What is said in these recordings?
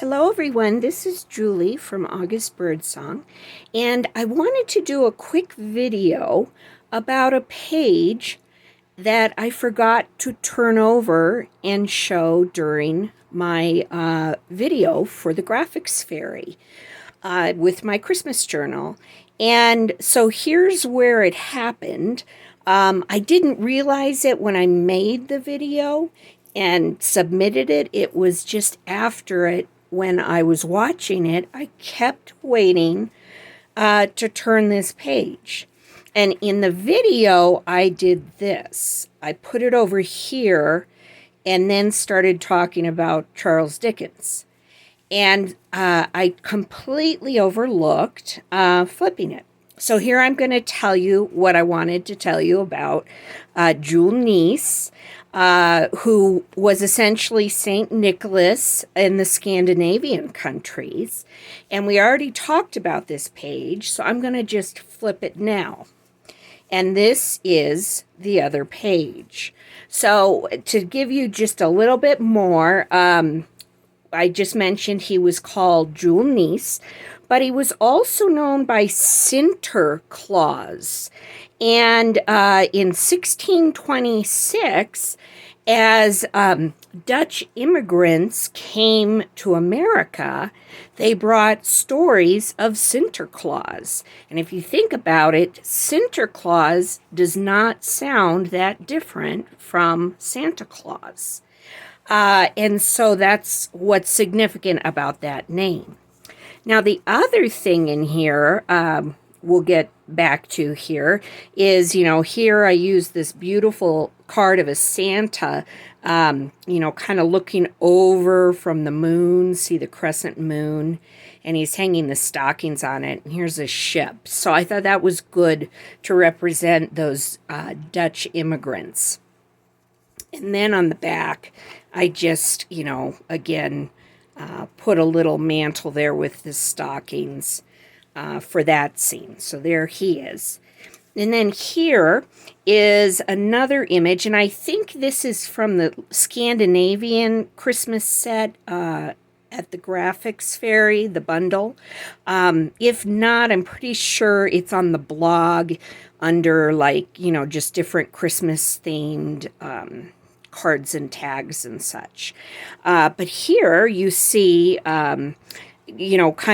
Hello, everyone. This is Julie from August Birdsong, and I wanted to do a quick video about a page that I forgot to turn over and show during my video for the Graphics Fairy with my Christmas journal. And so here's where it happened. I didn't realize it when I made the video and submitted it. It was just after it, when I was watching it, I kept waiting to turn this page. And in the video, I did this. I put it over here and then started talking about Charles Dickens. And I completely overlooked flipping it. So here I'm going to tell you what I wanted to tell you about Jules Nice, who was essentially St. Nicholas in the Scandinavian countries. And we already talked about this page, so I'm going to just flip it now. And this is the other page. So to give you just a little bit more, I just mentioned he was called Jules Nice, but he was also known by Sinterklaas. And in 1626, as Dutch immigrants came to America, they brought stories of Sinterklaas. And if you think about it, Sinterklaas does not sound that different from Santa Claus. And so that's what's significant about that name. Now, the other thing in here, we'll get back to here, is, here I use this beautiful card of a Santa, kind of looking over from the moon, see the crescent moon, and he's hanging the stockings on it. And here's a ship. So I thought that was good to represent those Dutch immigrants. And then on the back, I just, again, put a little mantle there with the stockings for that scene. So there he is. And then here is another image, and I think this is from the Scandinavian Christmas set at the Graphics Fairy, the bundle. If not, I'm pretty sure it's on the blog under, just different Christmas-themed cards and tags and such. But here you see, kind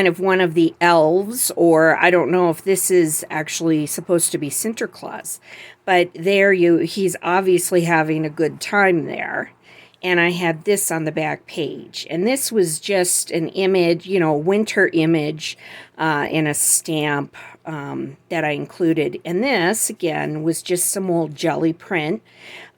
of one of the elves, or I don't know if this is actually supposed to be Sinterklaas, but there he's obviously having a good time there. And I had this on the back page. And this was just an image, winter image in a stamp that I included. And this, again, was just some old jelly print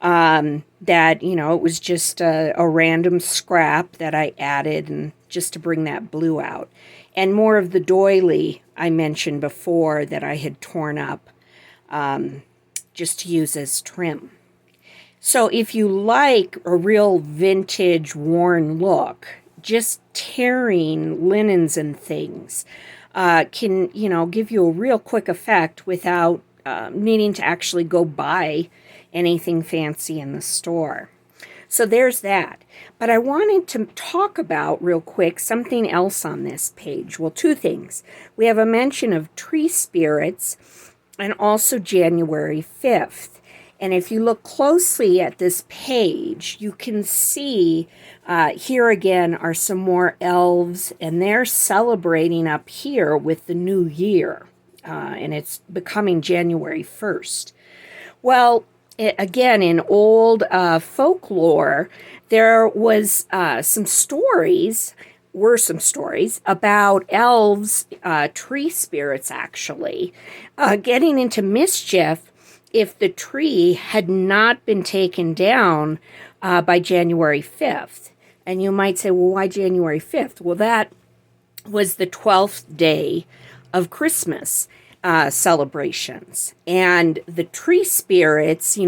that, it was just a random scrap that I added and just to bring that blue out. And more of the doily I mentioned before that I had torn up just to use as trim. So if you like a real vintage worn look, just tearing linens and things can, give you a real quick effect without needing to actually go buy anything fancy in the store. So there's that. But I wanted to talk about real quick something else on this page. Well, two things. We have a mention of tree spirits and also January 5th. And if you look closely at this page, you can see here again are some more elves, and they're celebrating up here with the new year. And it's becoming January 1st. Well, again, in old folklore, there was some stories about elves, tree spirits actually, getting into mischief if the tree had not been taken down by January 5th. And you might say, well, why January 5th? Well, that was the 12th day of Christmas celebrations. And the tree spirits,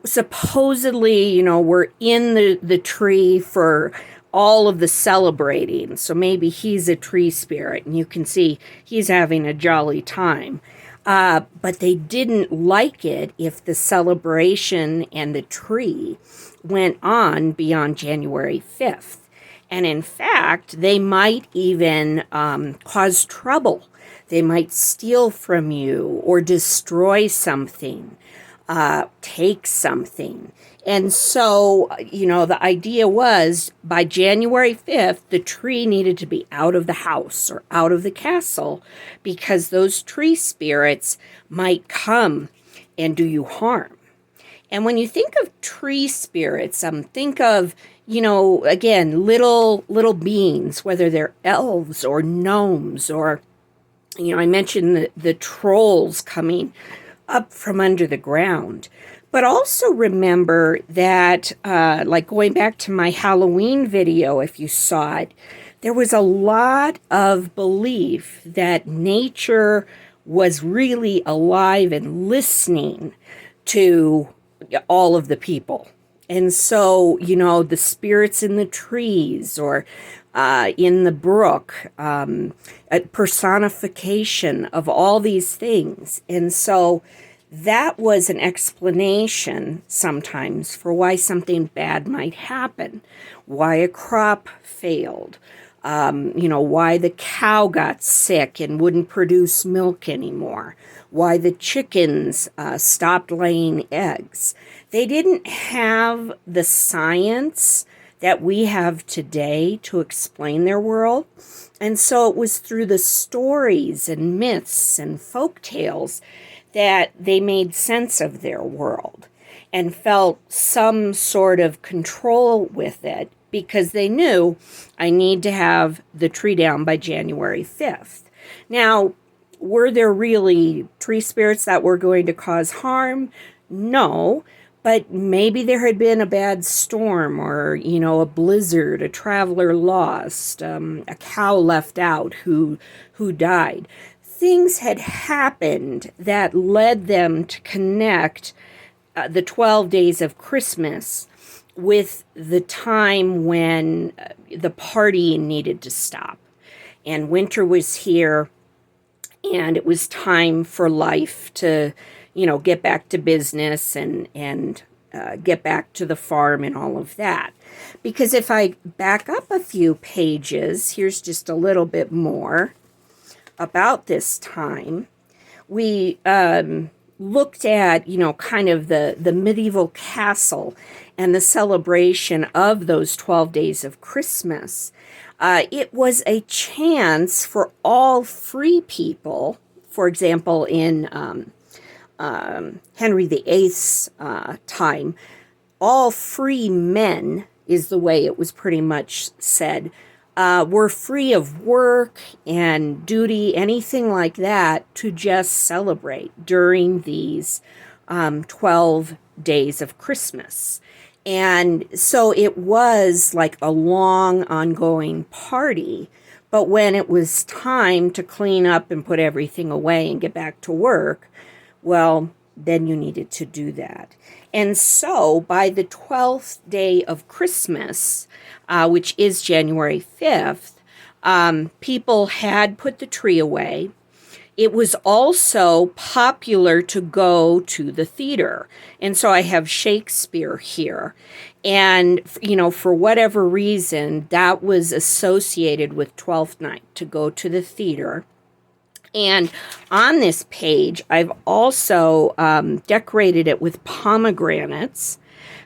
supposedly, were in the tree for all of the celebrating. So maybe he's a tree spirit, and you can see he's having a jolly time. But they didn't like it if the celebration and the tree went on beyond January 5th. And in fact, they might even cause trouble. They might steal from you or destroy something, take something. And so, the idea was by January 5th, the tree needed to be out of the house or out of the castle because those tree spirits might come and do you harm. And when you think of tree spirits, think of, again, little beings, whether they're elves or gnomes or, I mentioned the trolls coming up from under the ground. But also remember that, like going back to my Halloween video, if you saw it, there was a lot of belief that nature was really alive and listening to all of the people. And so, the spirits in the trees or in the brook, a personification of all these things. And so that was an explanation sometimes for why something bad might happen, why a crop failed, why the cow got sick and wouldn't produce milk anymore, why the chickens stopped laying eggs. They didn't have the science that we have today to explain their world. And so it was through the stories and myths and folk tales that they made sense of their world and felt some sort of control with it because they knew I need to have the tree down by January 5th. Now, were there really tree spirits that were going to cause harm? No, but maybe there had been a bad storm or, a blizzard, a traveler lost, a cow left out who died. Things had happened that led them to connect the 12 days of Christmas with the time when the partying needed to stop. And winter was here, and it was time for life to, get back to business and get back to the farm and all of that. Because if I back up a few pages, here's just a little bit more about this time. We looked at, kind of the medieval castle and the celebration of those 12 days of Christmas. It was a chance for all free people, for example, in Henry VIII's time, all free men is the way it was pretty much said, were free of work and duty, anything like that, to just celebrate during these 12 days of Christmas. And so it was like a long, ongoing party. But when it was time to clean up and put everything away and get back to work, well, then you needed to do that. And so by the 12th day of Christmas, which is January 5th, people had put the tree away. It was also popular to go to the theater. And so I have Shakespeare here. And, for whatever reason, that was associated with Twelfth Night, to go to the theater. And on this page, I've also decorated it with pomegranates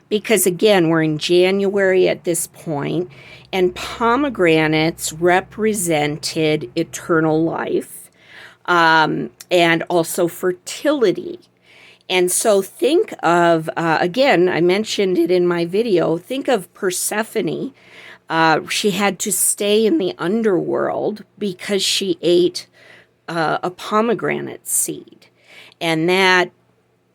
because, again, we're in January at this point, and pomegranates represented eternal life and also fertility. And so think of, again, I mentioned it in my video, think of Persephone. She had to stay in the underworld because she ate a pomegranate seed. And that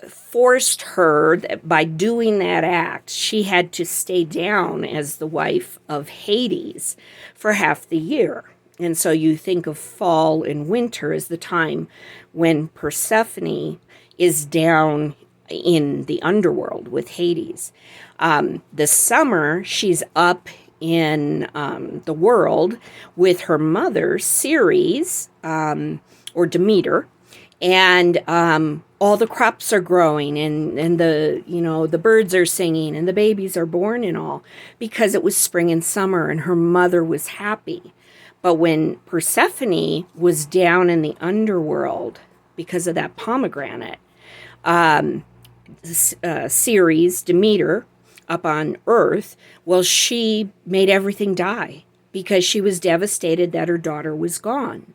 forced her, by doing that act, she had to stay down as the wife of Hades for half the year. And so you think of fall and winter as the time when Persephone is down in the underworld with Hades. The summer, she's up in the world with her mother, Ceres, or Demeter, and all the crops are growing, and the, the birds are singing, and the babies are born and all, because it was spring and summer, and her mother was happy. But when Persephone was down in the underworld because of that pomegranate, Ceres, Demeter, up on Earth, well, she made everything die because she was devastated that her daughter was gone.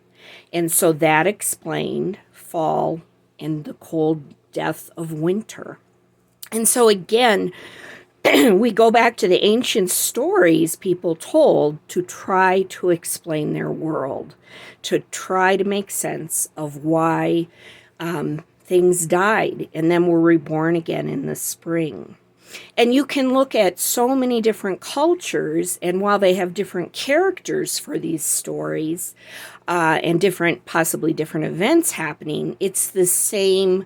And so that explained fall and the cold death of winter. And so again, we go back to the ancient stories people told to try to explain their world, to try to make sense of why things died and then were reborn again in the spring. And you can look at so many different cultures, and while they have different characters for these stories and possibly different events happening, it's the same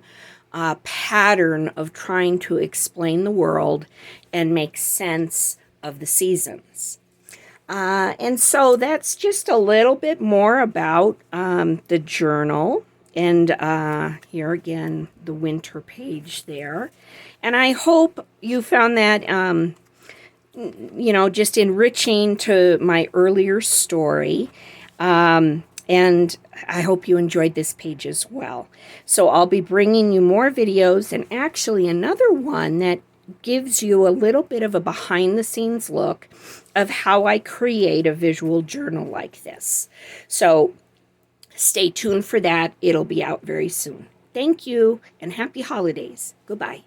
pattern of trying to explain the world and make sense of the seasons. And so that's just a little bit more about the journal. And here again, the winter page there. And I hope you found that, just enriching to my earlier story. And I hope you enjoyed this page as well. So I'll be bringing you more videos, and actually another one that gives you a little bit of a behind-the-scenes look of how I create a visual journal like this. So stay tuned for that. It'll be out very soon. Thank you, and happy holidays. Goodbye.